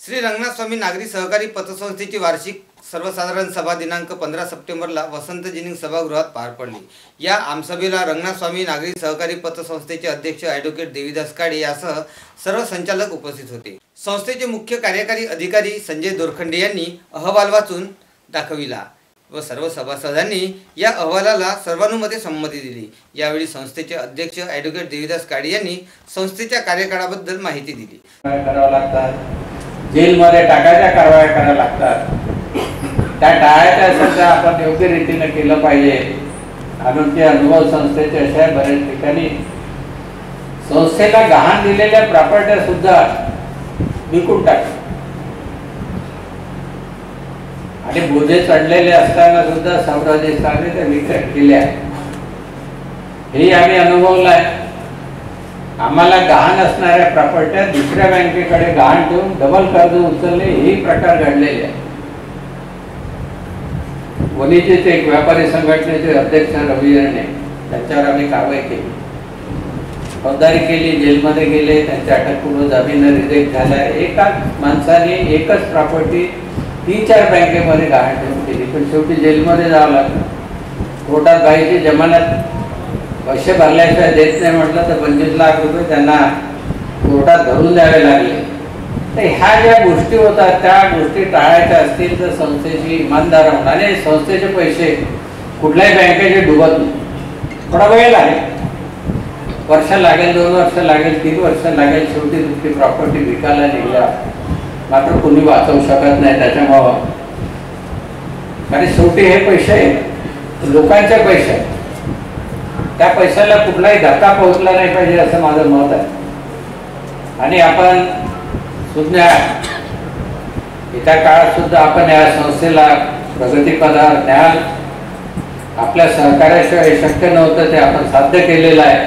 श्री रंगनाथ स्वामी नागरी सहकारी पतसंस्थेची वार्षिक सर्वसाधारण सभा दिनांक 15 सप्टेंबरला वसंत जिनिंग सभागृहात पार पडली। या आमसभेला रंगनाथ स्वामी नागरी सहकारी पतसंस्थेचे अध्यक्ष ॲडव्होकेट देवीदास काळे यासह सर्व संचालक उपस्थित होते। संस्थेचे मुख्य कार्यकारी अधिकारी संजय दोरखंडे यांनी अहवाल वाचून दाखविला व सर्व सभासदांनी या अहवालाला सर्वानुमते संमती दिली। यावेळी संस्थेचे अध्यक्ष ॲडव्होकेट देवीदास काळे यांनी संस्थेच्या कार्यकाळाबद्दल माहिती दिली। जेलमध्ये टाकायच्या कारवाया करायला लागतात, त्या टाळायच्या असेल तर आपण योग्य रीतीने केलं पाहिजे। आरोग्य अनुभव संस्थेचे अशा बऱ्याच ठिकाणी संस्थेला गहाण दिलेल्या प्रॉपर्ट्या सुद्धा विकून टाकतात आणि बोजे चढलेले असताना सुद्धा साम्राज्यस्थाने त्या विक्री केल्या। हे आम्ही अनुभवलं आहे। आम्हाला गहाण असणाऱ्या प्रॉपर्ट्या दुसऱ्या बँकेकडे गहाण ठेवून डबल कर्ज उचलले हे प्रकार घडलेले आहे। वणीचेच एक व्यापारी संघटनेचे अध्यक्ष रविने त्यांच्यावर आम्ही कारवाई केली, फौजदारी केली, जेलमध्ये गेले, त्यांच्या अटकपूर्व जामीन रिजेक्ट झाला। एकाच माणसाने एकच प्रॉपर्टी 3-4 बँकेमध्ये गहाण ठेवून केली, पण शेवटी जेलमध्ये जावं लागलं। कोर्टात बाईची जमानत पैसे भरल्याशिवाय देत नाही म्हटलं तर 25 लाख रुपये त्यांना कोर्टात धरून द्यावे लागले। तर ह्या ज्या गोष्टी होतात त्या गोष्टी टाळायच्या असतील तर संस्थेची इमानदार राहून आणि संस्थेचे पैसे कुठल्याही बँकेचे डुबत नाही। थोडा वेळ लागेल, वर्ष लागेल, 2 वर्ष लागेल, 3 वर्ष लागेल, शेवटी तुमची प्रॉपर्टी विकायला निघल्या मात्र कोणी वाचवू शकत नाही त्याच्यामुळं। कारण शेवटी हे पैसे लोकांचे पैसे आहेत, त्या पैशाला कुठलाही धक्का पोहोचला नाही पाहिजे असं माझं मत आहे। आणि आपण सुद्धा येत्या काळात सुद्धा आपण या संस्थेला प्रगतीपथावर न्याल। आपल्या सहकार्याशिवाय शक्य नव्हतं ते आपण साध्य केलेलं आहे।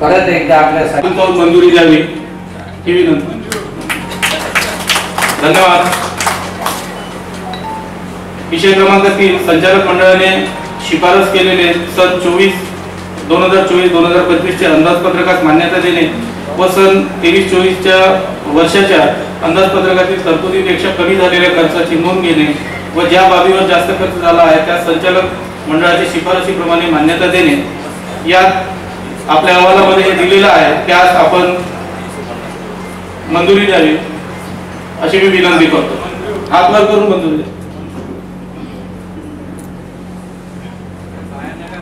परत एकदा आपल्या मंजुरी द्यावी ही विनंती। धन्यवाद। विषय क्रमांक 3 संचालक मंडळाने शिफारस केलेले सन 2024-2025 च्या अंदाजपत्रकास मान्यता देणे व सन 23-24 वर्षाच्या अंदाजपत्रकातील तरतुदीपेक्षा कमी झालेल्या खर्चाची नोंद घेणे व ज्या बाबीवर जास्त खर्च झाला आहे त्या संचालक मंडळाच्या शिफारशीप्रमाणे मान्यता देणे, यात आपल्या अहवालामध्ये हे दिलेलं आहे त्यास आपण मंजुरी द्यावी अशी मी विनंती करतो। हात वर करून मंजुरी द्या।